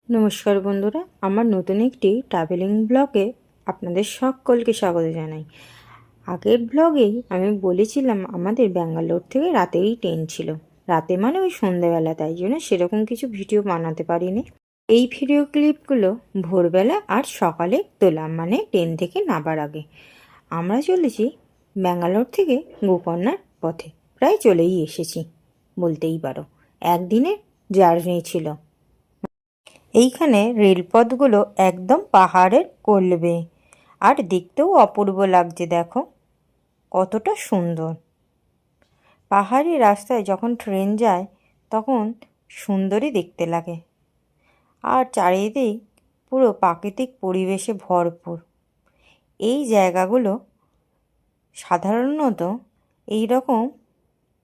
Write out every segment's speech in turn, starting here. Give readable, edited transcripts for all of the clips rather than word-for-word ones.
নমস্কার বন্ধুরা, আমার নতুন একটি ট্রাভেলিং ব্লগে আপনাদের সকলকে স্বাগত জানাই। আগের ব্লগেই আমি বলেছিলাম আমাদের ব্যাঙ্গালোর থেকে রাতেই ট্রেন ছিল। রাতে মানে ওই সন্ধ্যেবেলা, তাই জন্য সেরকম কিছু ভিডিও বানাতে পারিনি। এই ভিডিও ক্লিপগুলো ভোরবেলা আর সকালে তোলা, মানে ট্রেন থেকে নামার আগে। আমরা চলেছি ব্যাঙ্গালোর থেকে গোকর্ণার পথে, প্রায় চলেই এসেছি বলতেই পারো। একদিনের জার্নি ছিল। এইখানে রেলপথগুলো একদম পাহাড়ের কোলবে, আর দেখতেও অপূর্ব লাগছে। দেখো কতটা সুন্দর। পাহাড়ি রাস্তায় যখন ট্রেন যায় তখন সুন্দরই দেখতে লাগে, আর চারিদিক পুরো প্রাকৃতিক পরিবেশে ভরপুর। এই জায়গাগুলো সাধারণত এই রকম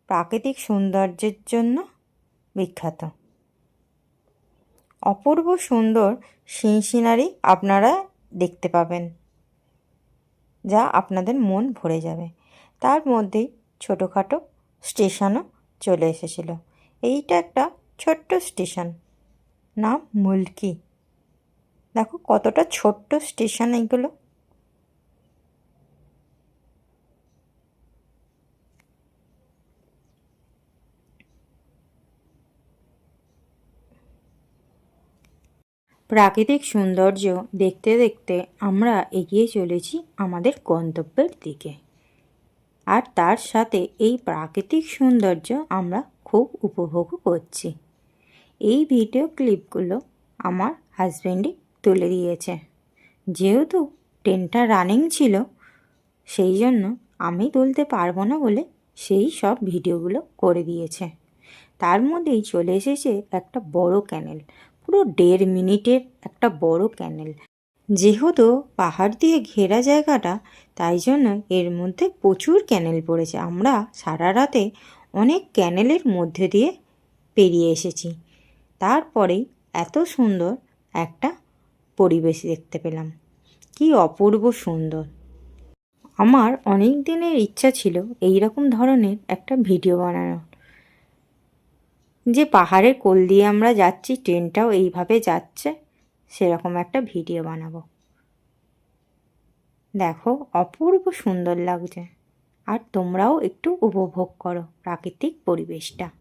প্রাকৃতিক সৌন্দর্যের জন্য বিখ্যাত। অপূর্ব সুন্দর সিনারি আপনারা দেখতে পাবেন, যা আপনাদের মন ভরে যাবে। তার মধ্যেই ছোটোখাটো স্টেশনও চলে এসেছিল। এইটা একটা ছোট্ট স্টেশন, নাম মুলকি। দেখো কতটা ছোট্ট স্টেশন এইগুলো। প্রাকৃতিক সৌন্দর্য দেখতে দেখতে আমরা এগিয়ে চলেছি আমাদের গন্তব্যের দিকে, আর তার সাথে এই প্রাকৃতিক সৌন্দর্য আমরা খুব উপভোগও করছি। এই ভিডিও ক্লিপগুলো আমার হাজব্যান্ডই তুলে দিয়েছে। যেহেতু ট্রেনটা রানিং ছিল, সেই জন্য আমি তুলতে পারবো না বলে সেই সব ভিডিওগুলো করে দিয়েছে। তার মধ্যেই চলে এসেছে একটা বড় ক্যানেল, পুরো 1.5 মিনিটের একটা বড় ক্যানেল। যেহেতু পাহাড় দিয়ে ঘেরা জায়গাটা, তাই জন্য এর মধ্যে প্রচুর ক্যানেল পড়েছে। আমরা সারা রাতে অনেক ক্যানেলের মধ্যে দিয়ে পেরিয়ে এসেছি। তারপরেই এত সুন্দর একটা পরিবেশ দেখতে পেলাম। কি অপূর্ব সুন্দর! আমার অনেক দিনের ইচ্ছা ছিল এই রকম ধরনের একটা ভিডিও বানানোর, যে পাহাড়ের কোল দিয়ে আমরা যাচ্ছি, ট্রেনটাও এইভাবে যাচ্ছে, সেরকম একটা ভিডিও বানাবো। দেখো অপূর্ব সুন্দর লাগছে, আর তোমরাও একটু উপভোগ করো প্রাকৃতিক পরিবেশটা।